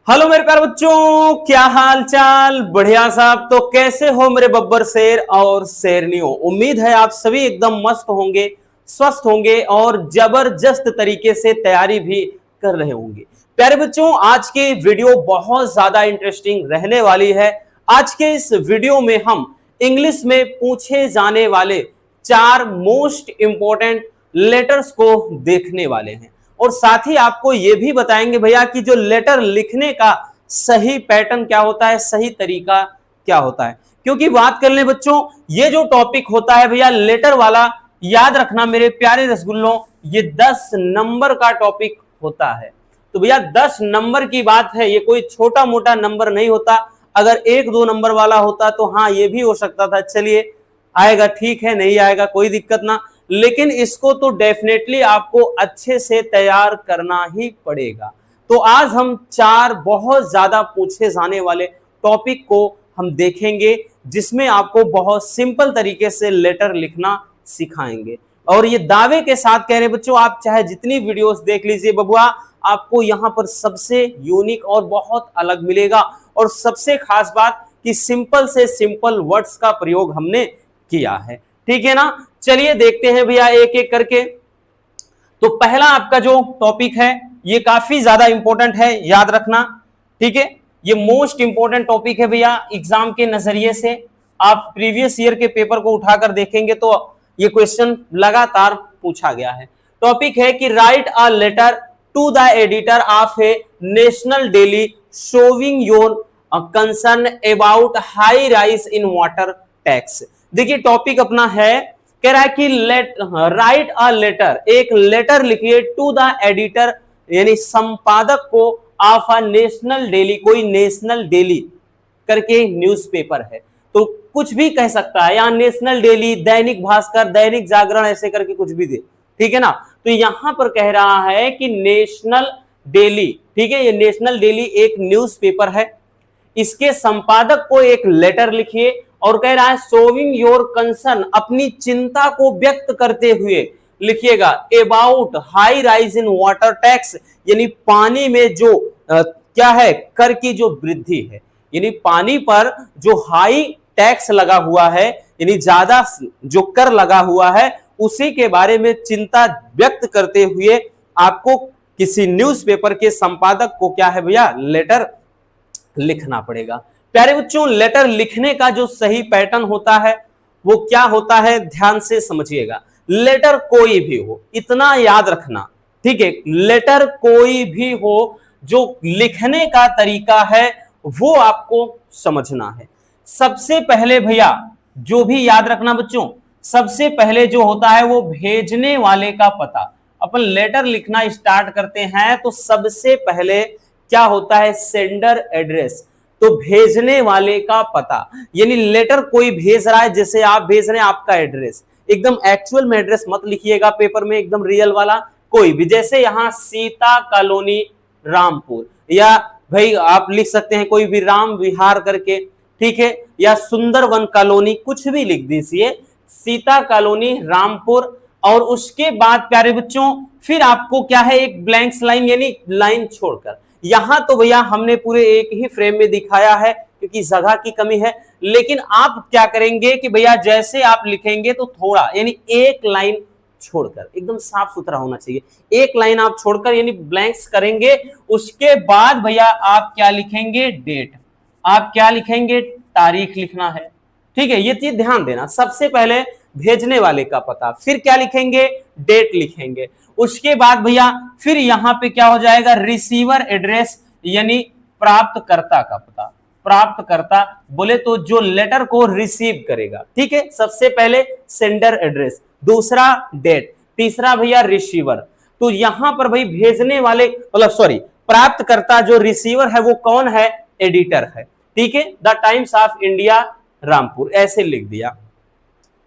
Hello मेरे प्यारे बच्चों, क्या हाल चाल। बढ़िया साहब। तो कैसे हो मेरे बब्बर शेर और शेरनियों। उम्मीद है आप सभी एकदम मस्त होंगे, स्वस्थ होंगे और जबरदस्त तरीके से तैयारी भी कर रहे होंगे। प्यारे बच्चों, आज की वीडियो बहुत ज्यादा इंटरेस्टिंग रहने वाली है। आज के इस वीडियो में हम इंग्लिश में पूछे जाने वाले 4 मोस्ट इंपॉर्टेंट लेटर्स को देखने वाले हैं और साथ ही आपको यह भी बताएंगे भैया कि जो लेटर लिखने का सही पैटर्न क्या होता है, सही तरीका क्या होता है। क्योंकि बात कर ले बच्चों, ये जो टॉपिक होता है भैया लेटर वाला, याद रखना मेरे प्यारे रसगुल्लों, ये 10 नंबर का टॉपिक होता है। तो भैया 10 नंबर की बात है, ये कोई छोटा मोटा नंबर नहीं होता। अगर 1-2 नंबर वाला होता तो हाँ ये भी हो सकता था, चलिए आएगा ठीक है, नहीं आएगा कोई दिक्कत ना, लेकिन इसको तो डेफिनेटली आपको अच्छे से तैयार करना ही पड़ेगा। तो आज हम 4 बहुत ज्यादा पूछे जाने वाले टॉपिक को हम देखेंगे, जिसमें आपको बहुत सिंपल तरीके से लेटर लिखना सिखाएंगे। और ये दावे के साथ कह रहे बच्चों, आप चाहे जितनी वीडियोस देख लीजिए बबुआ, आपको यहां पर सबसे यूनिक और बहुत अलग मिलेगा। और सबसे खास बात कि सिंपल से सिंपल वर्ड्स का प्रयोग हमने किया है, ठीक है ना। चलिए देखते हैं भैया एक एक करके। तो पहला आपका जो टॉपिक है ये काफी ज्यादा इंपॉर्टेंट है, याद रखना, ठीक है। ये मोस्ट इंपॉर्टेंट टॉपिक है भैया एग्जाम के नजरिए से। आप प्रीवियस ईयर के पेपर को उठाकर देखेंगे तो ये क्वेश्चन लगातार पूछा गया है। टॉपिक है कि write a letter to the editor of a national daily showing your concern about high rise in water tax. देखिए टॉपिक अपना है, कह रहा है कि राइट अ लेटर, एक लेटर लिखिए टू द एडिटर यानी संपादक को ऑफ अ नेशनल डेली, कोई नेशनल डेली करके न्यूज़पेपर है तो कुछ भी कह सकता है, या नेशनल डेली, दैनिक भास्कर, दैनिक जागरण, ऐसे करके कुछ भी दे, ठीक है ना। तो यहां पर कह रहा है कि नेशनल डेली, ठीक है, ये नेशनल डेली एक न्यूज़पेपर है, इसके संपादक को एक लेटर लिखिए और कह रहा है शोविंग योर कंसर्न, अपनी चिंता को व्यक्त करते हुए लिखिएगा about high rise in water tax, यानी पानी में जो क्या है, कर की जो वृद्धि है, यानी पानी पर जो हाई टैक्स लगा हुआ है, यानी ज्यादा जो कर लगा हुआ है, उसी के बारे में चिंता व्यक्त करते हुए आपको किसी न्यूज़पेपर के संपादक को क्या है भैया लेटर लिखना पड़ेगा। प्यारे बच्चों, लेटर लिखने का जो सही पैटर्न होता है वो क्या होता है, ध्यान से समझिएगा। लेटर कोई भी हो, इतना याद रखना, ठीक है, लेटर कोई भी हो, जो लिखने का तरीका है वो आपको समझना है। सबसे पहले भैया जो भी याद रखना बच्चों, सबसे पहले जो होता है वो भेजने वाले का पता। अपन लेटर लिखना स्टार्ट करते हैं तो सबसे पहले क्या होता है, सेंडर एड्रेस, तो भेजने वाले का पता, यानी लेटर कोई भेज रहा है, जैसे आप भेज रहे हैं, आपका एड्रेस एकदम एक्चुअल में एड्रेस मत लिखिएगा पेपर में, एकदम रियल वाला कोई भी, जैसे यहां सीता कॉलोनी रामपुर, या भाई आप लिख सकते हैं कोई भी राम विहार करके, ठीक है, या सुंदरवन कॉलोनी, कुछ भी लिख दीजिए, सीता कॉलोनी रामपुर। और उसके बाद प्यारे बच्चों फिर आपको क्या है, एक ब्लैंक लाइन यानी लाइन छोड़कर, यहां तो भैया हमने पूरे एक ही फ्रेम में दिखाया है क्योंकि जगह की कमी है, लेकिन आप क्या करेंगे कि भैया जैसे आप लिखेंगे तो थोड़ा यानी एक लाइन छोड़कर, एकदम साफ सुथरा होना चाहिए, एक लाइन आप छोड़कर यानी ब्लैंक्स करेंगे। उसके बाद भैया आप क्या लिखेंगे, डेट, आप क्या लिखेंगे, तारीख लिखना है, ठीक है, ये चीज ध्यान देना। सबसे पहले भेजने वाले का पता, फिर क्या लिखेंगे, डेट लिखेंगे। उसके बाद भैया फिर यहां पे क्या हो जाएगा, रिसीवर एड्रेस यानी प्राप्तकर्ता का पता, प्राप्तकर्ता बोले तो जो लेटर को रिसीव करेगा, ठीक है, सबसे पहले सेंडर एड्रेस, दूसरा डेट, तीसरा भैया रिसीवर। तो यहां पर भाई भेजने वाले मतलब सॉरी प्राप्तकर्ता जो रिसीवर है वो कौन है, एडिटर है, ठीक है, the times of India Rampur, ऐसे लिख दिया,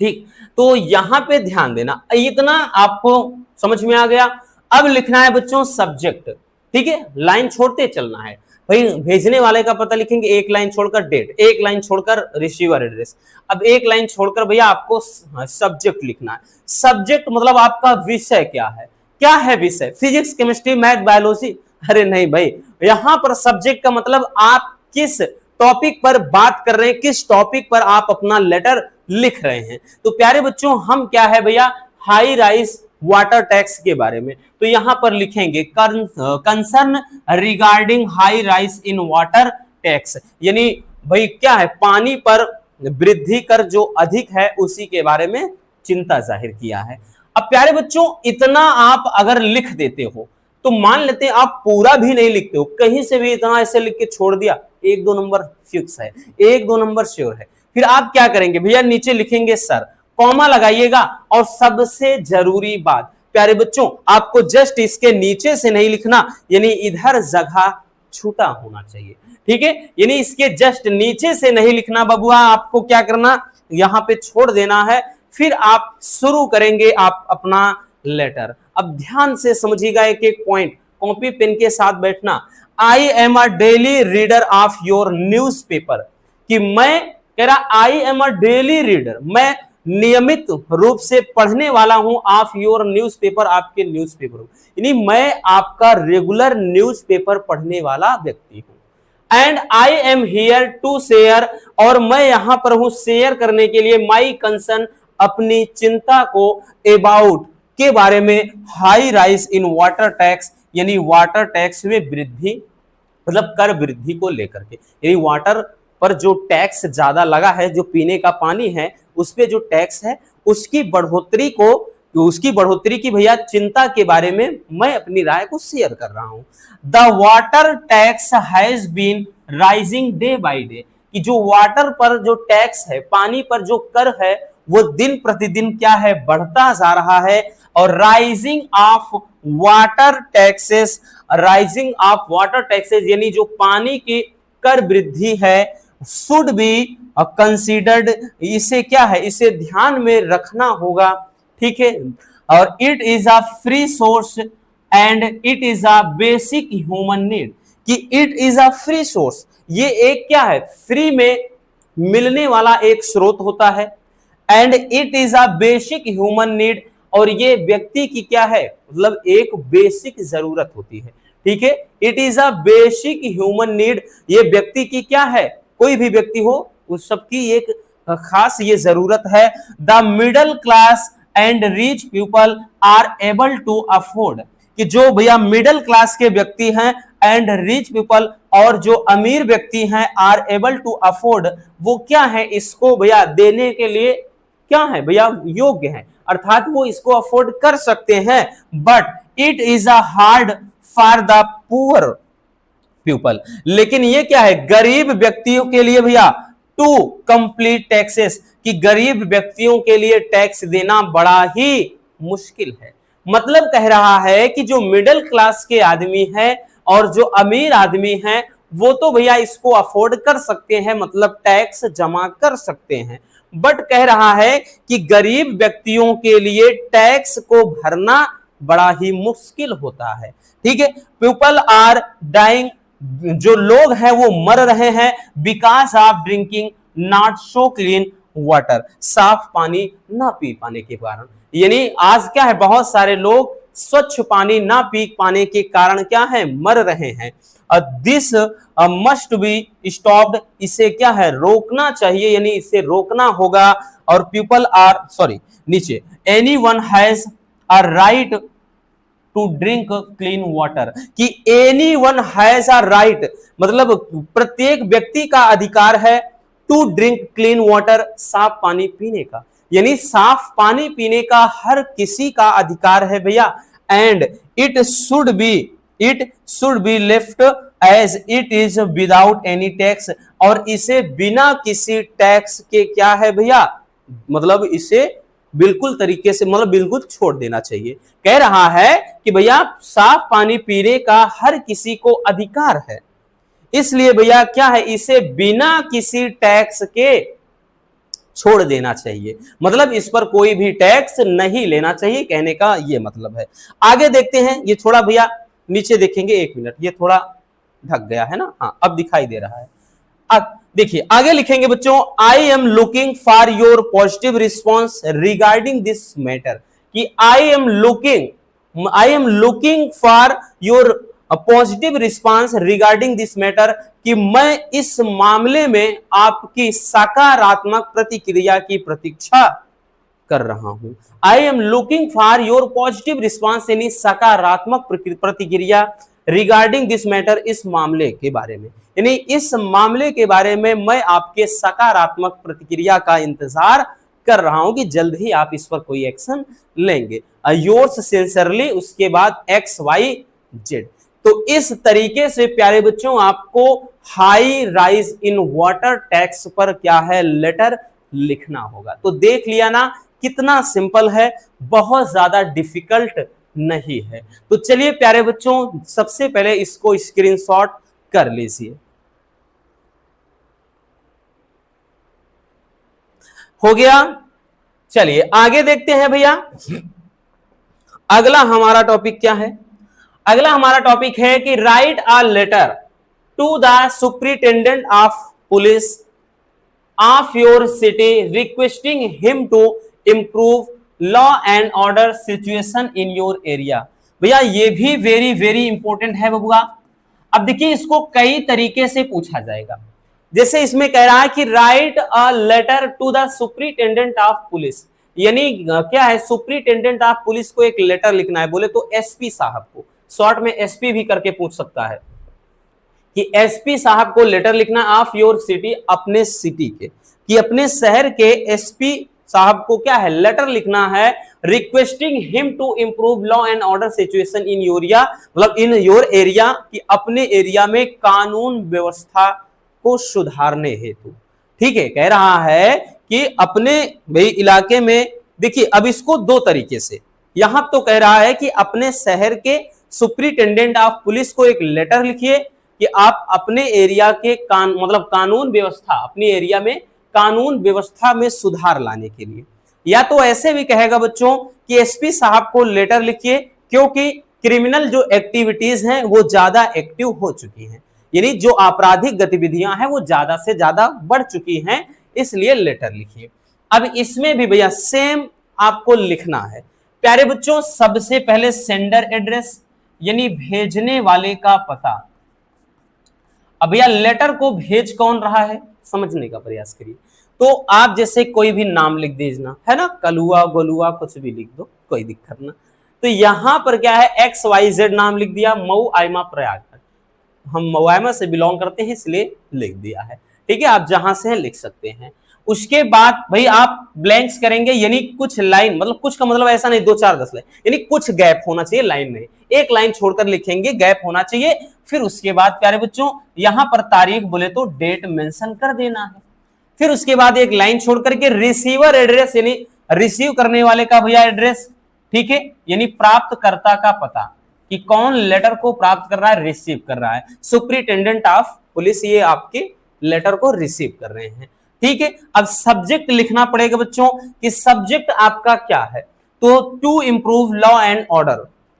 ठीक। तो यहां पे ध्यान देना, इतना आपको समझ में आ गया। अब लिखना है बच्चों सब्जेक्ट, ठीक है, लाइन छोड़ते चलना है भाई, भेजने वाले का पता लिखेंगे, एक लाइन छोड़कर डेट, एक लाइन छोड़कर रिसीवर एड्रेस, अब एक लाइन छोड़कर भैया आपको सब्जेक्ट लिखना है। सब्जेक्ट मतलब आपका विषय क्या है, क्या है विषय, फिजिक्स केमिस्ट्री मैथ बायोलॉजी, अरे नहीं भाई, यहां पर सब्जेक्ट का मतलब आप किस टॉपिक पर बात कर रहे हैं, किस टॉपिक पर आप अपना लेटर लिख रहे हैं। तो प्यारे बच्चों हम क्या है भैया, हाई राइज वाटर टैक्स के बारे में। तो यहां पर लिखेंगे concern regarding high rise in water tax, यानी भाई क्या है, पानी पर वृद्धि कर जो अधिक है उसी के बारे में चिंता जाहिर किया है। अब प्यारे बच्चों इतना आप अगर लिख देते हो तो मान लेते हैं आप पूरा भी नहीं लिखते हो, कहीं से भी इतना ऐसे लिख के छोड़ दिया, 1-2 नंबर फिक्स है, 1-2 नंबर श्योर है। फिर आप क्या करेंगे भैया, नीचे लिखेंगे सर, कॉमा लगाइएगा, और सबसे जरूरी बात प्यारे बच्चों आपको जस्ट इसके नीचे से नहीं लिखना, यानी इधर जगह छूटा होना चाहिए, ठीक है, यानी इसके जस्ट नीचे से नहीं लिखना बबुआ, आपको क्या करना, यहां पे छोड़ देना है। फिर आप शुरू करेंगे आप अपना लेटर। अब ध्यान से समझिएगा एक एक पॉइंट, कॉपी पेन के साथ बैठना। I am a daily reader of your newspaper, कि मैं कह रहा I am a daily reader, मैं नियमित रूप से पढ़ने वाला हूं ऑफ योर न्यूज़पेपर, आपके न्यूज़पेपर, यानी मैं आपका रेगुलर न्यूज़पेपर पढ़ने वाला व्यक्ति हूं। And I am here to share, और मैं यहां पर हूं शेयर करने के लिए, माई कंसर्न, अपनी चिंता को, अबाउट, के बारे में, high rise in water tax, यानी वाटर टैक्स में वृद्धि, मतलब कर वृद्धि को लेकर के, यानी वाटर पर जो टैक्स ज्यादा लगा है, जो पीने का पानी है उस पे जो टैक्स है उसकी बढ़ोतरी को, उसकी बढ़ोतरी की भैया चिंता के बारे में मैं अपनी राय को शेयर कर रहा हूं। The water tax has been rising day by day, कि जो वाटर पर जो टैक्स है, पानी पर जो कर है, वो दिन प्रतिदिन क्या है, बढ़ता जा रहा है। और rising of water taxes, rising of water taxes यानी जो पानी की कर वृद्धि है, शुड बी कंसीडर्ड, इसे क्या है, इसे ध्यान में रखना होगा, ठीक है। और it is a free source and it is a basic human need, कि it is a free source, ये एक क्या है, फ्री में मिलने वाला एक स्रोत होता है। And it is a basic human need, और ये व्यक्ति की क्या है, मतलब एक बेसिक जरूरत होती है, ठीक है। It is a basic human need, ये व्यक्ति की क्या है, कोई भी व्यक्ति हो उस सबकी एक खास ये जरूरत है। The middle class and rich people are able to afford, कि जो भैया मिडिल क्लास के व्यक्ति हैं एंड रिच पीपल, और जो अमीर व्यक्ति हैं, आर एबल टू अफोर्ड, वो क्या है, इसको भैया देने के लिए क्या है भैया, योग्य है, अर्थात वो इसको अफोर्ड कर सकते हैं। But it is a hard for the poor people, लेकिन ये क्या है, गरीब व्यक्तियों के लिए भैया, टू कंप्लीट टैक्सेस, कि गरीब व्यक्तियों के लिए टैक्स देना बड़ा ही मुश्किल है। मतलब कह रहा है कि जो मिडिल क्लास के आदमी हैं और जो अमीर आदमी हैं, वो तो भैया इसको अफोर्ड कर सकते हैं, मतलब टैक्स जमा कर सकते हैं। बट कह रहा है कि गरीब व्यक्तियों के लिए टैक्स को भरना बड़ा ही मुश्किल होता है, ठीक है। पीपल आर डाइंग, जो लोग हैं वो मर रहे हैं, because of drinking not so clean water, साफ पानी ना पी पाने के कारण, यानी आज क्या है, बहुत सारे लोग स्वच्छ पानी ना पी पाने के कारण क्या है, मर रहे हैं। दिस मस्ट बी स्टॉप्ड, इसे क्या है, रोकना चाहिए, यानी इसे रोकना होगा। और पीपल आर, सॉरी नीचे, anyone has a right to drink clean water, कि एनीवन हैज अ राइट, मतलब प्रत्येक व्यक्ति का अधिकार है, टू ड्रिंक क्लीन वाटर, साफ पानी पीने का, यानी साफ पानी पीने का हर किसी का अधिकार है भैया। And it should be left as it is without any tax, और इसे बिना किसी टैक्स के क्या है भैया, मतलब इसे बिल्कुल तरीके से, मतलब बिल्कुल छोड़ देना चाहिए। कह रहा है कि भैया साफ पानी पीने का हर किसी को अधिकार है, इसलिए भैया क्या है, इसे बिना किसी टैक्स के छोड़ देना चाहिए, मतलब इस पर कोई भी टैक्स नहीं लेना चाहिए, कहने का ये मतलब है। आगे देखते हैं, ये थोड़ा भैया नीचे देखेंगे, 1 मिनट, ये थोड़ा ढक गया है ना, हाँ अब दिखाई दे रहा है। अब देखिए आगे लिखेंगे बच्चों, I am looking for your positive response regarding this matter, कि I am looking for your positive response regarding this matter, कि मैं इस मामले में आपकी सकारात्मक प्रतिक्रिया की प्रतीक्षा कर रहा हूं। आई am looking for your positive response, यानी सकारात्मक प्रतिक्रिया रिगार्डिंग दिस मैटर, इस मामले के बारे में, यानी इस मामले के बारे में मैं आपके सकारात्मक प्रतिक्रिया का इंतजार कर रहा हूं कि जल्द ही आप इस पर कोई एक्शन लेंगे। योर्स सिंसियरली, उसके बाद XYZ। तो इस तरीके से प्यारे बच्चों आपको high rise in water tax पर क्या है, लेटर लिखना होगा। तो देख लिया ना कितना सिंपल है, बहुत ज्यादा डिफिकल्ट नहीं है। तो चलिए प्यारे बच्चों, सबसे पहले इसको स्क्रीनशॉट कर लीजिए। हो गया, चलिए आगे देखते हैं भैया। अगला हमारा टॉपिक क्या है? अगला हमारा टॉपिक है कि write a letter to the superintendent of police of your city requesting him to improve law and order situation in your area. भैया ये भी वेरी वेरी इंपॉर्टेंट है बबुआ। अब देखिए इसको कई तरीके से पूछा जाएगा। जैसे इसमें कह रहा है कि write a letter to the superintendent of police, यानी क्या है, सुप्रिटेंडेंट ऑफ पुलिस को एक लेटर लिखना है। बोले तो एसपी साहब को, शॉर्ट में एसपी भी करके पूछ सकता है कि एसपी साहब को लेटर लिखना ऑफ योर सिटी, अपने सिटी के, कि अपने शहर के एसपी साहब को क्या है, लेटर लिखना है, requesting him to improve law and order situation in your area, मतलब इन योर एरिया, कि अपने एरिया में कानून व्यवस्था को सुधारने हेतु। ठीक है, कह रहा है कि अपने भाई इलाके में, देखिए अब इसको दो तरीके से, यहां तो कह रहा है कि अपने शहर के सुप्रिटेंडेंट ऑफ पुलिस को एक लेटर लिखिए कि आप अपने एरिया के मतलब कानून व्यवस्था, अपने एरिया में कानून व्यवस्था में सुधार लाने के लिए। या तो ऐसे भी कहेगा बच्चों कि एसपी साहब को लेटर लिखिए, क्योंकि क्रिमिनल जो एक्टिविटीज हैं वो ज्यादा एक्टिव हो चुकी हैं, यानी जो आपराधिक गतिविधियां हैं वो ज्यादा से ज्यादा बढ़ चुकी हैं, इसलिए लेटर लिखिए। अब इसमें भी भैया सेम आपको लिखना है प्यारे बच्चों। सबसे पहले सेंडर एड्रेस, यानी भेजने वाले का पता। अब भैया लेटर को भेज कौन रहा है, समझने का प्रयास करिए। तो आप जैसे कोई भी नाम लिख दीजना है ना, कलुआ गोलुआ कुछ भी लिख दो, कोई दिक्कत ना। तो यहां पर क्या है, XYZ नाम लिख दिया, मऊ आयमा प्रयाग, हम मऊआयमा से बिलोंग करते हैं इसलिए लिख दिया है। ठीक है, आप जहां से हैं लिख सकते हैं। उसके बाद भाई आप ब्लैंक्स करेंगे, यानी कुछ लाइन, मतलब कुछ का मतलब ऐसा नहीं 2 4 10 लाइन, यानी कुछ गैप होना चाहिए, लाइन नहीं, एक लाइन छोड़कर लिखेंगे, गैप होना चाहिए। फिर उसके बाद प्यारे बच्चों यहां पर तारीख बोले तो डेट मेंशन कर देना है। फिर उसके बाद एक लाइन छोड़ करके रिसीवर एड्रेस, यानी रिसीव करने वाले का भैया एड्रेस, ठीक है, यानी प्राप्तकर्ता का पता कि कौन लेटर को प्राप्त कर रहा है, रिसीव कर रहा है। सुप्रिटेंडेंट ऑफ पुलिस ये आपके लेटर को रिसीव कर रहे हैं। ठीक है, अब सब्जेक्ट लिखना पड़ेगा बच्चों कि सब्जेक्ट आपका क्या है। तो to improve law and order,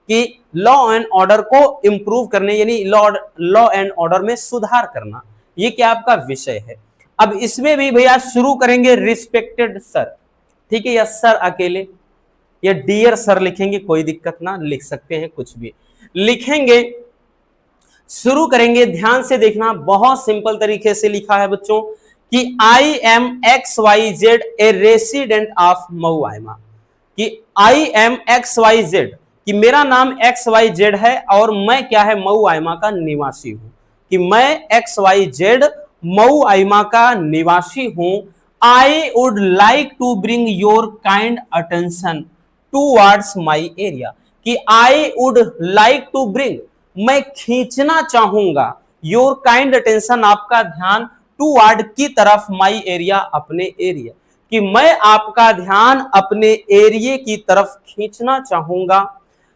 कि लॉ एंड ऑर्डर को इंप्रूव करने, यानी लॉ एंड ऑर्डर में सुधार करना, ये क्या आपका विषय है। अब इसमें भी भैया शुरू करेंगे रिस्पेक्टेड सर, ठीक है, या सर अकेले या डियर सर लिखेंगे, कोई दिक्कत ना, लिख सकते हैं कुछ भी लिखेंगे। शुरू करेंगे, ध्यान से देखना, बहुत सिंपल तरीके से लिखा है बच्चों कि I am XYZ a resident of Mauaima, कि आई एम XYZ, कि मेरा नाम XYZ है और मैं क्या है, मऊआयमा का निवासी हूं, कि मैं XYZ मऊआयमा का निवासी हूं। I would like to bring your kind attention towards my area, कि I would like to bring, मैं खींचना चाहूंगा, योर काइंड अटेंशन, आपका ध्यान, टूवर्ड की तरफ, माई एरिया, अपने एरिया, कि मैं आपका ध्यान अपने एरिया की तरफ खींचना चाहूंगा।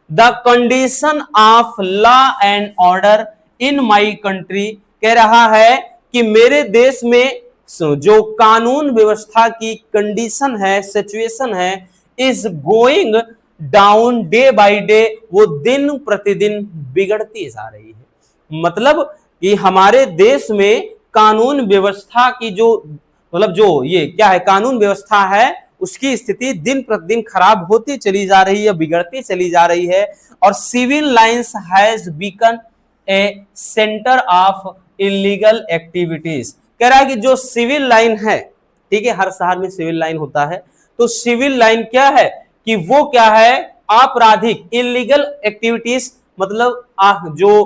The condition of law and order in my country, कह रहा है कि मेरे देश में जो कानून व्यवस्था की कंडीशन है, सिचुएशन है, is going down day by day, वो दिन प्रतिदिन बिगड़ती जा रही है। मतलब कि हमारे देश में कानून व्यवस्था की जो, मतलब जो ये क्या है, कानून व्यवस्था है, उसकी स्थिति दिन प्रतिदिन खराब होती चली जा रही है, बिगड़ती चली जा रही है। और Civil Lines has become, a centre of illegal activities. कह रहा है कि जो सिविल लाइन है, ठीक है, हर शहर में सिविल लाइन होता है, तो सिविल लाइन क्या है कि वो क्या है, आपराधिक इलीगल एक्टिविटीज, मतलब जो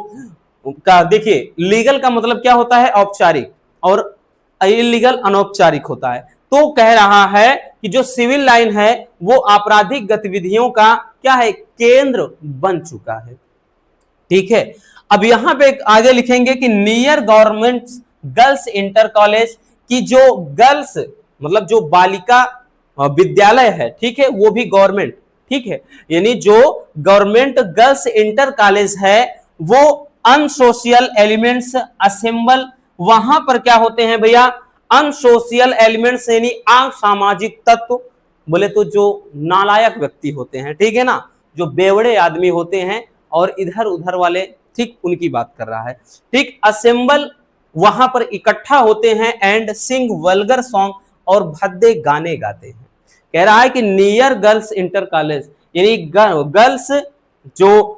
का देखिए, लीगल का मतलब क्या होता है, औपचारिक, और इलीगल अनौपचारिक होता है। तो कह रहा है कि जो सिविल लाइन है वो आपराधिक गतिविधियों का क्या है, केंद्र बन चुका है। ठीक है, अब यहां पे आगे लिखेंगे कि near government girls inter college, की जो गर्ल्स मतलब जो बालिका विद्यालय है, ठीक है, वो भी गवर्नमेंट, ठीक है, यानी जो गवर्नमेंट गर्ल्स इंटर कॉलेज है वो अनसोशियल एलिमेंट्स असेंबल, वहां पर क्या होते हैं भैया, अनसोशियल एलिमेंट्स यानी असामाजिक तत्व, बोले तो जो नालायक व्यक्ति होते हैं, ठीक है ना, जो बेवड़े आदमी होते हैं और इधर उधर वाले, ठीक, उनकी बात कर रहा है। ठीक, असेंबल वहां पर इकट्ठा होते हैं, एंड सिंग वल्गर सॉन्ग, और भद्दे गाने गाते हैं। कह रहा है कि नियर गर्ल्स इंटर कॉलेज, यानी गर्ल्स जो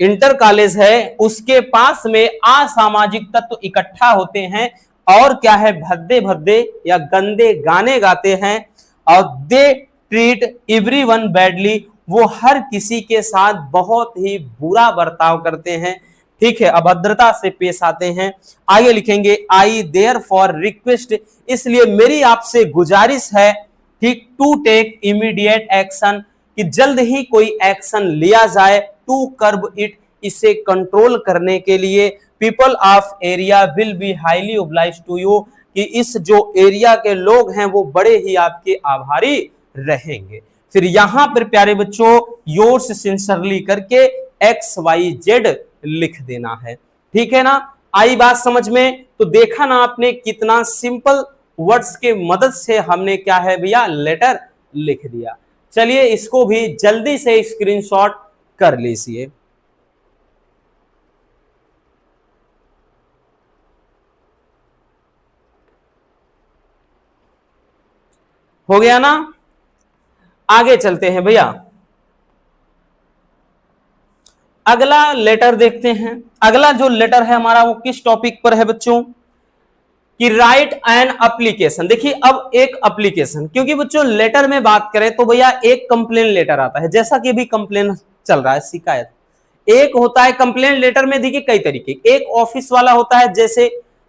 इंटर कॉलेज है उसके पास में असामाजिक तत्व इकट्ठा होते हैं और क्या है, भद्दे भद्दे या गंदे गाने गाते हैं, और दे ट्रीट एवरीवन बैडली, वो हर किसी के साथ बहुत ही बुरा बर्ताव करते हैं, ठीक है, अभद्रता से पेश आते हैं। आगे लिखेंगे आई देयर फॉर रिक्वेस्ट, इसलिए मेरी आपसे गुजारिश है, ठीक, टू टेक इमीडिएट एक्शन, कि जल्द ही कोई एक्शन लिया जाए, टू कर्ब इट, इसे कंट्रोल करने के लिए, people of area will be highly obliged to you, कि इस जो एरिया के लोग हैं वो बड़े ही आपके आभारी रहेंगे। फिर यहां पर प्यारे बच्चों योर्स सिंसियरली करके XYZ लिख देना है, ठीक है ना। आई बात समझ में? तो देखा ना आपने कितना सिंपल वर्ड्स के मदद से हमने क्या है भैया, लेटर लिख दिया। चलिए इसको भी जल्दी से स्क्रीनशॉट कर लीजिए। हो गया ना, आगे चलते हैं भैया, अगला लेटर देखते हैं। अगला जो लेटर है हमारा वो किस टॉपिक पर है बच्चों, कि राइट एन एप्लीकेशन। देखिए अब एक एप्लीकेशन, क्योंकि बच्चों लेटर में बात करें तो भैया एक कंप्लेन लेटर आता है, जैसा कि अभी कंप्लेन चल रहा है, शिकायत एक होता है। कंप्लेन लेटर में देखिए कई तरीके, एक ऑफिस वाला होता है, जैसे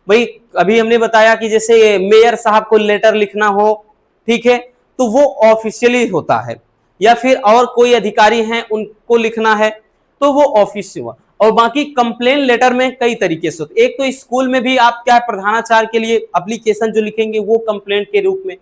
भाई अभी हमने बताया कि जैसे मेयर साहब को लेटर लिखना हो, ठीक है, तो वो ऑफिशियली होता है, या फिर और कोई अधिकारी हैं उनको लिखना है तो वो ऑफिस हुआ। और बाकी कंप्लेन लेटर में कई तरीके से होते, एक तो स्कूल में भी आप क्या प्रधानाचार्य के लिए एप्लीकेशन जो लिखेंगे वो कंप्लेंट के रूप में।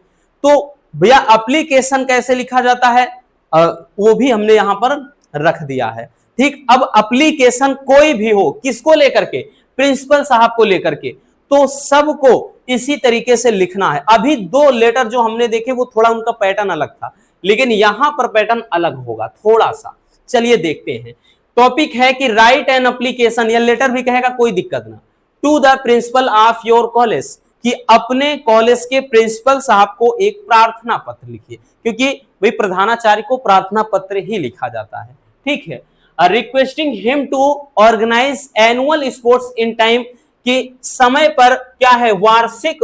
तो भैया एप्लीकेशन कैसे लिखा जाता है वो भी हमने यहां पर रख दिया है। ठीक, अब एप्लीकेशन कोई भी हो, किसको लेकर के, प्रिंसिपल साहब को लेकर के, तो सबको इसी तरीके से लिखना है। अभी दो लेटर जो हमने देखे वो थोड़ा उनका पैटर्न अलग था, लेकिन यहां पर पैटर्न अलग होगा थोड़ा सा। चलिए देखते हैं, टॉपिक है कि राइट एन एप्लीकेशन, या लेटर भी कहेगा कोई दिक्कत ना, to the principal of your college, कि अपने कॉलेज के प्रिंसिपल साहब को एक प्रार्थना पत्र लिखिए, क्योंकि भाई प्रधानाचार्य को प्रार्थना पत्र ही लिखा जाता है, ठीक है। Requesting him to organise annual sports in time, कि समय पर क्या है, वार्षिक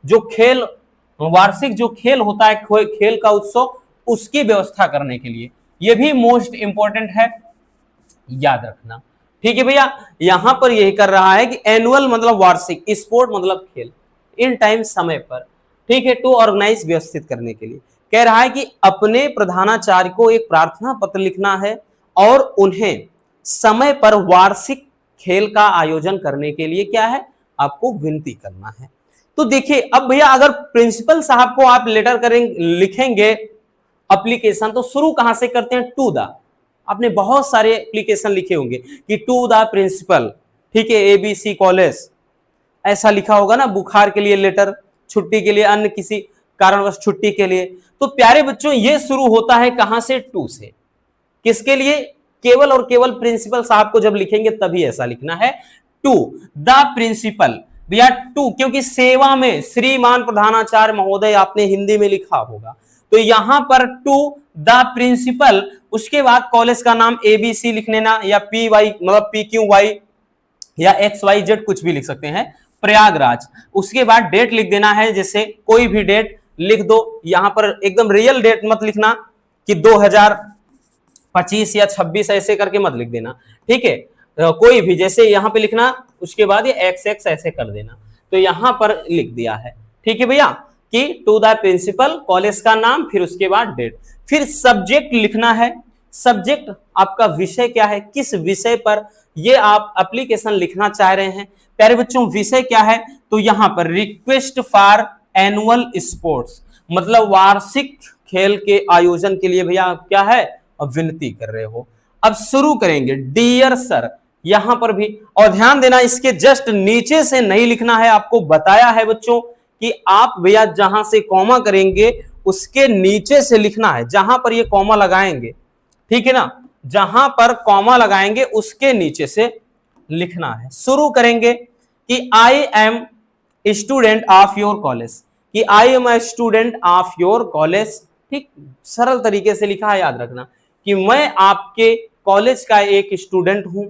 जो खेल होता है, खेल का उत्सव, उसकी व्यवस्था करने के लिए। यह भी मोस्ट इंपॉर्टेंट है, याद रखना, ठीक है भैया। यहां पर यही कर रहा है कि एनुअल मतलब वार्षिक, स्पोर्ट मतलब खेल, इन टाइम समय पर, ठीक है, टू ऑर्गेनाइज व्यवस्थित करने के लिए। कह रहा है कि अपने प्रधानाचार्य को एक प्रार्थना पत्र लिखना है और उन्हें समय पर वार्षिक खेल का आयोजन करने के लिए क्या है, आपको विनती करना है। तो देखिए अब भैया अगर प्रिंसिपल साहब को आप लेटर करेंगे, लिखेंगे एप्लीकेशन, तो शुरू कहां से करते हैं, टू द, आपने बहुत सारे एप्लीकेशन लिखे होंगे कि टू द प्रिंसिपल, ठीक है, ABC कॉलेज, ऐसा लिखा होगा ना, बुखार के लिए लेटर, छुट्टी के लिए, अन्य किसी कारणवश छुट्टी के लिए। तो प्यारे बच्चों ये शुरू होता है कहां से, टू से। किसके लिए, केवल और केवल प्रिंसिपल साहब को जब लिखेंगे तभी ऐसा लिखना है, टू द प्रिंसिपल। भैया टू, क्योंकि सेवा में श्रीमान प्रधानाचार्य महोदय आपने हिंदी में लिखा होगा, तो यहां पर टू द प्रिंसिपल, उसके बाद कॉलेज का नाम ABC लिख लेना, या PY मतलब PQY, या XYZ कुछ भी लिख सकते हैं, प्रयागराज। उसके बाद डेट लिख देना है, जैसे कोई भी डेट लिख दो, यहां पर एकदम रियल डेट मत लिखना कि 2025 या 26 ऐसे करके मत लिख देना, ठीक है। कोई भी जैसे यहां पे लिखना, उसके बाद ये XX ऐसे कर देना, तो यहां पर लिख दिया है, ठीक है भैया, कि टू द प्रिंसिपल, कॉलेज का नाम, फिर उसके बाद डेट, फिर सब्जेक्ट लिखना है। सब्जेक्ट आपका विषय क्या है, किस विषय पर ये आप एप्लीकेशन लिखना चाह रहे हैं। प्यारे बच्चों विषय क्या है, तो यहां पर रिक्वेस्ट फॉर एनुअल स्पोर्ट्स, मतलब वार्षिक खेल के आयोजन के लिए भैया आप क्या है, विनती कर रहे हो। अब शुरू करेंगे, डियर सर, यहां पर भी, और ध्यान देना इसके जस्ट नीचे से नहीं लिखना है, आपको बताया है बच्चों कि आप भैया जहां से कॉमा करेंगे उसके नीचे से लिखना है, जहां पर ये कॉमा लगाएंगे, ठीक है ना, जहां पर कॉमा लगाएंगे उसके नीचे से लिखना है। शुरू करेंगे कि I am student of your college, कि I am a student of your college, ठीक, सरल तरीके से लिखा है, याद रखना कि मैं आपके कॉलेज का एक स्टूडेंट हूं,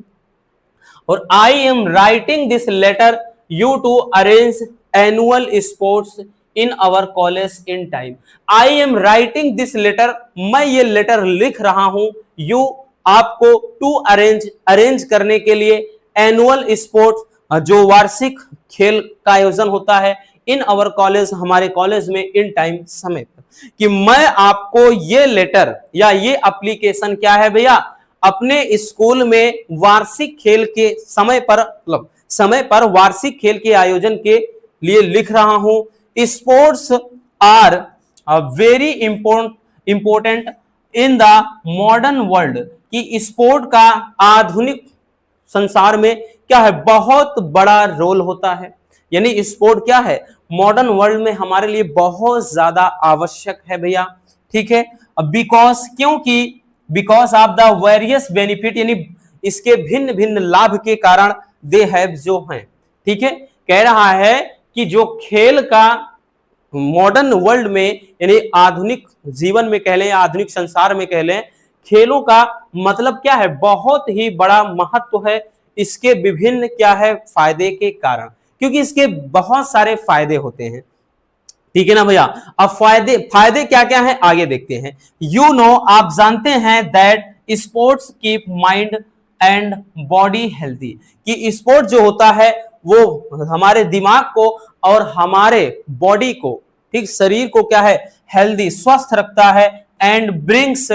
और I am writing this letter you to arrange annual sports in our college in time. I am writing this letter, मैं ये लेटर लिख रहा हूं, यू आपको, टू अरेंज करने के लिए, एनुअल स्पोर्ट्स जो वार्षिक खेल का आयोजन होता है, इन अवर कॉलेज हमारे कॉलेज में, इन टाइम समय पर, कि मैं आपको ये लेटर या ये एप्लीकेशन क्या है भैया, अपने स्कूल में वार्षिक खेल के समय पर, मतलब समय पर वार्षिक खेल के आयोजन के लिए लिख रहा हूं। Sports are very important in the modern world, कि स्पोर्ट का आधुनिक संसार में क्या है, बहुत बड़ा रोल होता है। यानी स्पोर्ट क्या है, मॉडर्न वर्ल्ड में हमारे लिए बहुत ज्यादा आवश्यक है भैया, ठीक है। बिकॉज, क्योंकि because of the various benefit, यानी इसके भिन्न भिन्न लाभ के कारण, दे हैव जो हैं, ठीक है, कह रहा है कि जो खेल का मॉडर्न वर्ल्ड में, यानी आधुनिक जीवन में कह लें, आधुनिक संसार में कह लें, खेलों का मतलब क्या है, बहुत ही बड़ा महत्व है, इसके विभिन्न क्या है फायदे के कारण, क्योंकि इसके बहुत सारे फायदे होते हैं, ठीक है ना भैया। अब फायदे फायदे क्या क्या है आगे देखते हैं। यू नो, आप जानते हैं, that sports keep mind and body healthy, कि स्पोर्ट जो होता है वो हमारे दिमाग को और हमारे बॉडी को, ठीक, शरीर को क्या है, हेल्दी, स्वस्थ रखता है, and brings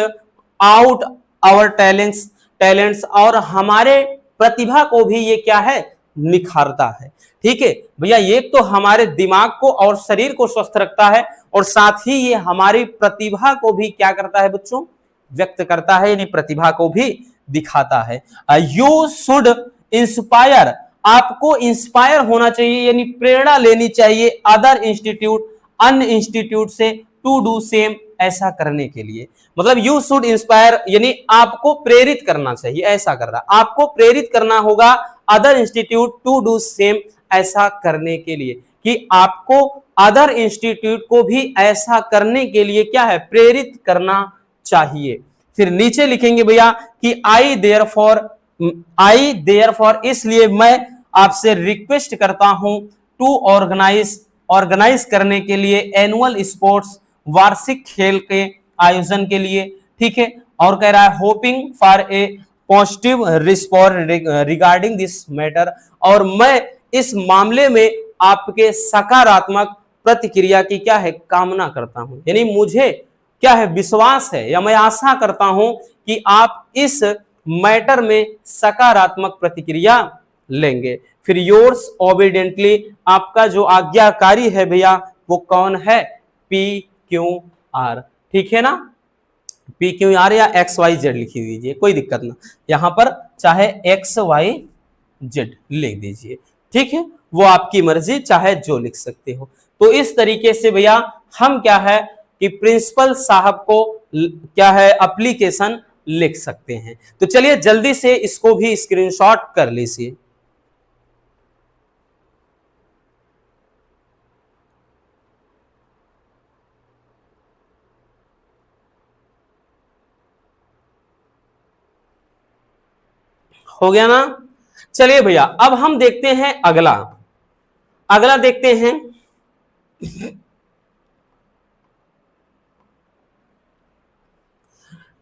out our talents, और हमारे प्रतिभा को भी ये क्या है, निखारता है, ठीक है भैया। ये तो हमारे दिमाग को और शरीर को स्वस्थ रखता है, और साथ ही ये हमारी प्रतिभा को भी क्या करता है बच्चों, व्यक्त करता है, यानी प्रतिभा को भी दिखाता है। यू शुड इंस्पायर, आपको इंस्पायर होना चाहिए, यानी प्रेरणा लेनी चाहिए, अदर इंस्टीट्यूट, अन्य इंस्टीट्यूट से, टू डू सेम, ऐसा करने के लिए, मतलब यू शुड इंस्पायर, यानी आपको प्रेरित करना चाहिए, ऐसा कर रहा, आपको प्रेरित करना होगा, other institute to do same, ऐसा करने के लिए, कि आपको अदर इंस्टीट्यूट को भी ऐसा करने के लिए क्या है, प्रेरित करना चाहिए। फिर नीचे लिखेंगे भैया कि आई देयर फॉर, इसलिए मैं आपसे रिक्वेस्ट करता हूं, टू ऑर्गेनाइज करने के लिए, एनुअल स्पोर्ट्स, वार्षिक खेल के आयोजन के लिए, ठीक है। और कह रहा है, hoping for a positive response regarding this matter, और मैं इस मामले में आपके सकारात्मक प्रतिक्रिया की क्या है, कामना करता हूं, यानी मुझे क्या है, विश्वास है, या मैं आशा करता हूं कि आप इस मैटर में सकारात्मक प्रतिक्रिया लेंगे। फिर योर्स ओबीडियंटली, आपका जो आज्ञाकारी है भैया वो कौन है, PQR, ठीक है ना, PQR या XYZ लिख दीजिए, कोई दिक्कत ना, यहां पर चाहे XYZ लिख दीजिए, ठीक है, वो आपकी मर्जी, चाहे जो लिख सकते हो। तो इस तरीके से भैया हम क्या है कि प्रिंसिपल साहब को क्या है, एप्लीकेशन लिख सकते हैं। तो चलिए जल्दी से इसको भी स्क्रीनशॉट कर लीजिए। हो गया ना। चलिए भैया अब हम देखते हैं अगला देखते हैं।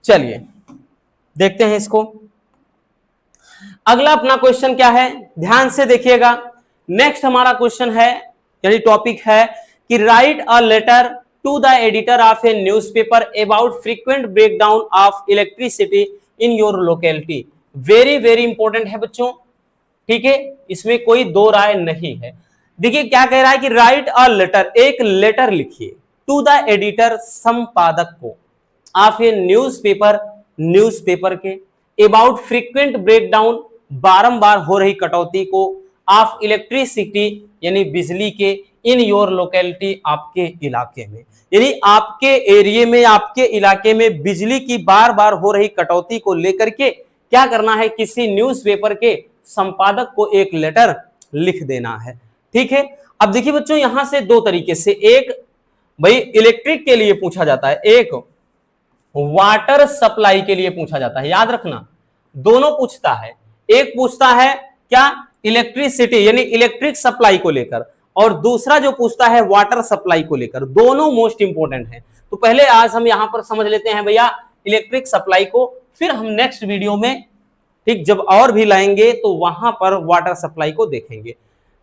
चलिए देखते हैं इसको। अगला अपना क्वेश्चन क्या है, ध्यान से देखिएगा। नेक्स्ट हमारा क्वेश्चन है यानी टॉपिक है कि write a letter to the editor of a newspaper about frequent breakdown of electricity in your locality. Very very important है बच्चों, ठीक है, इसमें कोई दो राय नहीं है। देखिए क्या कह रहा है कि राइट अ लेटर, एक लेटर लिखिए, टू द एडिटर, संपादक को, ऑफ ए न्यूज़पेपर के, अबाउट फ्रीक्वेंट ब्रेकडाउन, बारंबार हो रही कटौती को, ऑफ इलेक्ट्रिसिटी यानी बिजली के, इन योर लोकेलिटी आपके इलाके में, यानी आपके एरिया में, आपके इलाके में बिजली की बार बार हो रही कटौती को लेकर के क्या करना है, किसी न्यूज़पेपर के संपादक को एक लेटर लिख देना है। ठीक है, अब देखिए बच्चों यहां से दो तरीके से, एक भाई इलेक्ट्रिक के लिए पूछा जाता है, एक वाटर सप्लाई के लिए पूछा जाता है, याद रखना दोनों पूछता है। एक पूछता है क्या, इलेक्ट्रिसिटी यानी इलेक्ट्रिक सप्लाई को लेकर, और दूसरा जो पूछता है वाटर सप्लाई को लेकर। दोनों मोस्ट इंपोर्टेंट है। तो पहले आज हम यहां पर समझ लेते हैं भैया इलेक्ट्रिक सप्लाई को, फिर हम नेक्स्ट वीडियो में ठीक जब और भी लाएंगे तो वहां पर वाटर सप्लाई को देखेंगे।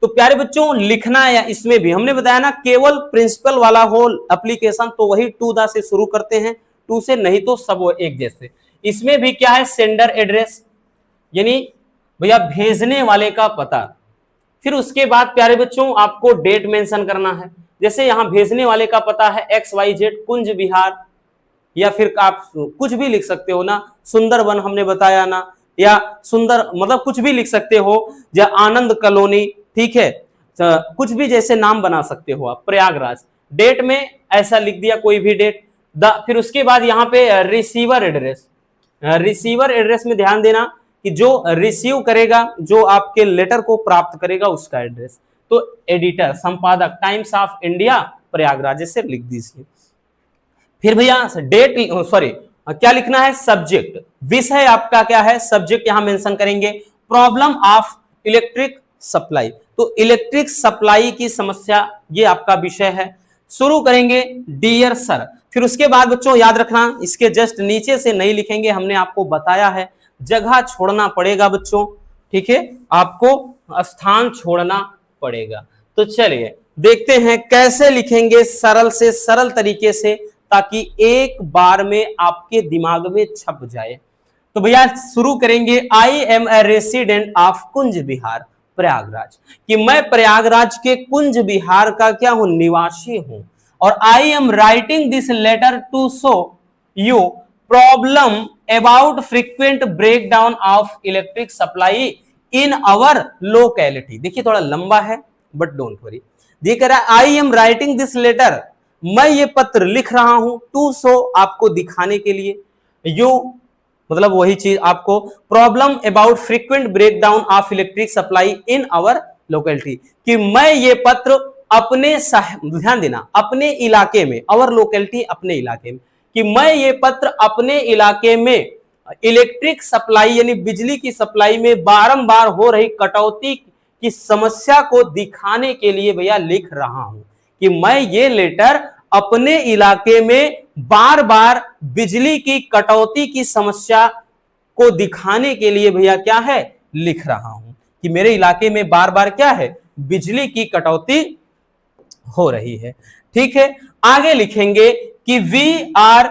तो प्यारे बच्चों लिखना है, या इसमें भी हमने बताया ना केवल प्रिंसिपल वाला हो एप्लीकेशन तो वही टू द से शुरू करते हैं, टू से नहीं तो सब वो एक जैसे। इसमें भी क्या है, सेंडर एड्रेस यानी भैया भेजने वाले का पता। फिर उसके बाद प्यारे बच्चों आपको डेट मेंशन करना है, जैसे यहां भेजने वाले का पता है XYZ कुंज बिहार, या फिर आप कुछ भी लिख सकते हो ना, सुंदरबन हमने बताया ना, या सुंदर मतलब कुछ भी लिख सकते हो, या आनंद कॉलोनी, ठीक है, कुछ भी जैसे नाम बना सकते हो आप, प्रयागराज। डेट में ऐसा लिख दिया कोई भी डेट। फिर उसके बाद यहाँ पे रिसीवर एड्रेस, रिसीवर एड्रेस में ध्यान देना कि जो रिसीव करेगा, जो आपके लेटर को प्राप्त करेगा उसका एड्रेस। तो एडिटर, संपादक, टाइम्स ऑफ इंडिया प्रयागराज से लिख दीजिए। फिर भैया डेट सॉरी क्या लिखना है, सब्जेक्ट, विषय आपका क्या है, सब्जेक्ट यहां मेंशन करेंगे, प्रॉब्लम ऑफ इलेक्ट्रिक सप्लाई, तो इलेक्ट्रिक सप्लाई की समस्या ये आपका विषय है। शुरू करेंगे डियर सर। फिर उसके बाद बच्चों याद रखना इसके जस्ट नीचे से नहीं लिखेंगे, हमने आपको बताया है जगह छोड़ना पड़ेगा बच्चों, ठीक है, आपको स्थान छोड़ना पड़ेगा। तो चलिए देखते हैं कैसे लिखेंगे सरल से सरल तरीके से, ताकि एक बार में आपके दिमाग में छप जाए। तो भैया शुरू करेंगे, I am a resident of Kunj Bihar Prayagraj, कि मैं प्रयागराज के कुंज बिहार का क्या हूं, निवासी हूं। और I am writing this letter to show you problem about frequent breakdown of electric supply in our locality. देखिए थोड़ा लंबा है बट डोंट वरी। देख रहा है I am writing this letter, मैं ये पत्र लिख रहा हूं, टू शो आपको दिखाने के लिए, यू मतलब वही चीज आपको, problem about frequent breakdown of electric supply in our locality, कि मैं ये पत्र अपने ध्यान देना अपने इलाके में, आवर लोकेलिटी अपने इलाके में, कि मैं ये पत्र अपने इलाके में इलेक्ट्रिक सप्लाई यानी बिजली की सप्लाई में बारंबार हो रही कटौती की समस्या को दिखाने के लिए भैया लिख रहा हूं, कि मैं ये लेटर अपने इलाके में बार बार बिजली की कटौती की समस्या को दिखाने के लिए भैया क्या है, लिख रहा हूं, कि मेरे इलाके में बार बार क्या है, बिजली की कटौती हो रही है। ठीक है, आगे लिखेंगे कि we are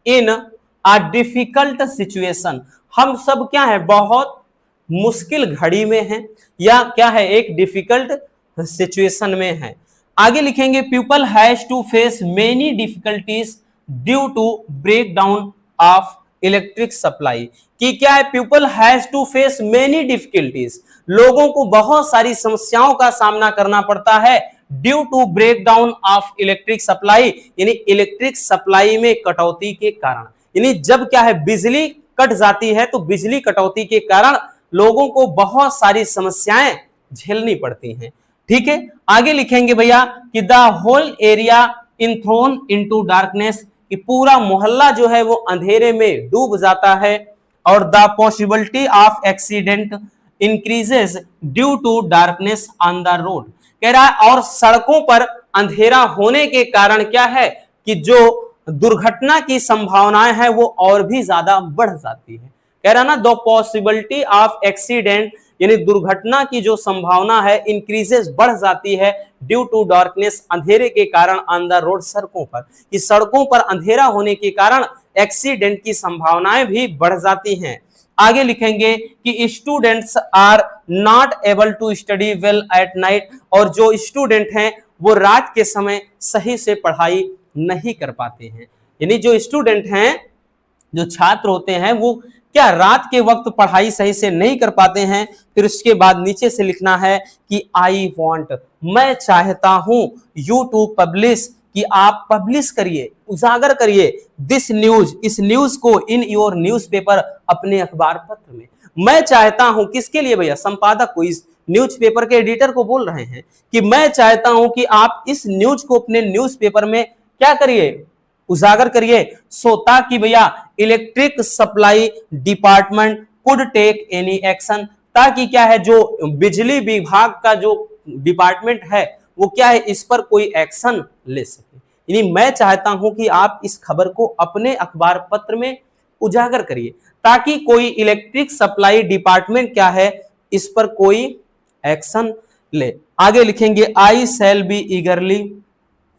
in a difficult situation, हम सब क्या है, बहुत मुश्किल घड़ी में हैं, या क्या है, एक डिफिकल्ट सिचुएशन में है। आगे लिखेंगे people has to face many difficulties due to break down of electric supply, कि क्या है, people has to face many difficulties, लोगों को बहुत सारी समस्याओं का सामना करना पड़ता है, due to break down of electric supply यानी इलेक्ट्रिक सप्लाई में कटौती के कारण, यानी जब क्या है बिजली कट जाती है तो बिजली कटौती के कारण लोगों को बहुत सारी समस्याएं झेलनी पड़ती हैं। ठीक है, आगे लिखेंगे भैया कि the whole area in thrown into darkness, कि पूरा मोहल्ला जो है वो अंधेरे में डूब जाता है, और the possibility of accident increases due to darkness on the road. कह रहा है और सड़कों पर अंधेरा होने के कारण क्या है कि जो दुर्घटना की संभावनाएं है वो और भी ज्यादा बढ़ जाती है। कह रहा ना, द पॉसिबिलिटी ऑफ एक्सीडेंट यानी दुर्घटना की जो संभावना है इंक्रीजेस बढ़ जाती है ड्यू टू डार्कनेस अंधेरे के कारण ऑन द रोड सड़कों पर। कि सड़कों पर अंधेरा होने के कारण एक्सीडेंट की संभावनाएं भी बढ़ जाती हैं। आगे लिखेंगे कि students are not able to study well at night, और जो स्टूडेंट हैं वो रात के समय सही से पढ़ाई नहीं कर पाते हैं। यानी जो स्टूडेंट हैं, जो छात्र होते हैं, वो क्या रात के वक्त पढ़ाई सही से नहीं कर पाते हैं। फिर उसके बाद नीचे से लिखना है कि आई वॉन्ट, मैं चाहता हूं, यू टू पब्लिश, कि आप पब्लिश करिए, उजागर करिए, दिस न्यूज, इस न्यूज को, इन योर न्यूज़पेपर, अपने अखबार पत्र में। मैं चाहता हूं, किसके लिए भैया? संपादक को, इस न्यूज़पेपर के एडिटर को बोल रहे हैं कि मैं चाहता हूं कि आप इस न्यूज को अपने न्यूज़पेपर में क्या करिए? उजागर करिए। सो ताकि भैया electric supply department could take any action, ताकि क्या है, जो बिजली विभाग का जो डिपार्टमेंट है वो क्या है, इस पर कोई एक्शन ले सके। यानी मैं चाहता हूं कि आप इस खबर को अपने अखबार पत्र में उजागर करिए ताकि कोई इलेक्ट्रिक सप्लाई डिपार्टमेंट क्या है, इस पर कोई एक्शन ले। आगे लिखेंगे I shall be eagerly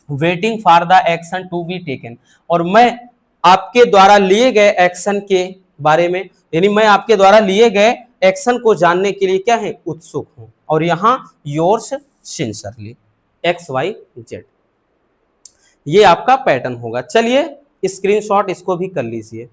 waiting for the action to be taken, और मैं आपके द्वारा लिए गए एक्शन के बारे में, यानी मैं आपके द्वारा लिए गए एक्शन को जानने के लिए क्या है, उत्सुक हूं। और यहां योर्स सिंसियरली XYZ, ये आपका पैटर्न होगा। चलिए स्क्रीनशॉट इसको भी कर लीजिए।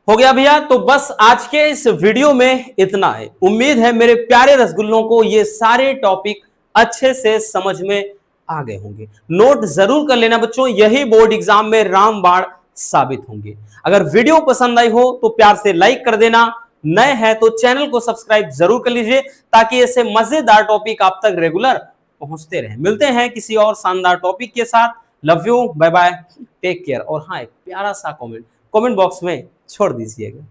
हो गया भैया, तो बस आज के इस वीडियो में इतना है। उम्मीद है मेरे प्यारे रसगुल्लों को ये सारे टॉपिक अच्छे से समझ में आ गए होंगे। नोट जरूर कर लेना बच्चों, यही बोर्ड एग्जाम में रामबाण साबित होंगे। अगर वीडियो पसंद आई हो तो प्यार से लाइक कर देना, नए हैं तो चैनल को सब्सक्राइब जरूर कर लीजिए ताकि ऐसे मजेदार टॉपिक आप तक रेगुलर पहुंचते रहे। मिलते हैं किसी और शानदार टॉपिक के साथ। Love you, bye bye, take care. और हाँ, एक प्यारा सा कमेंट बॉक्स में छोड़ दीजिएगा।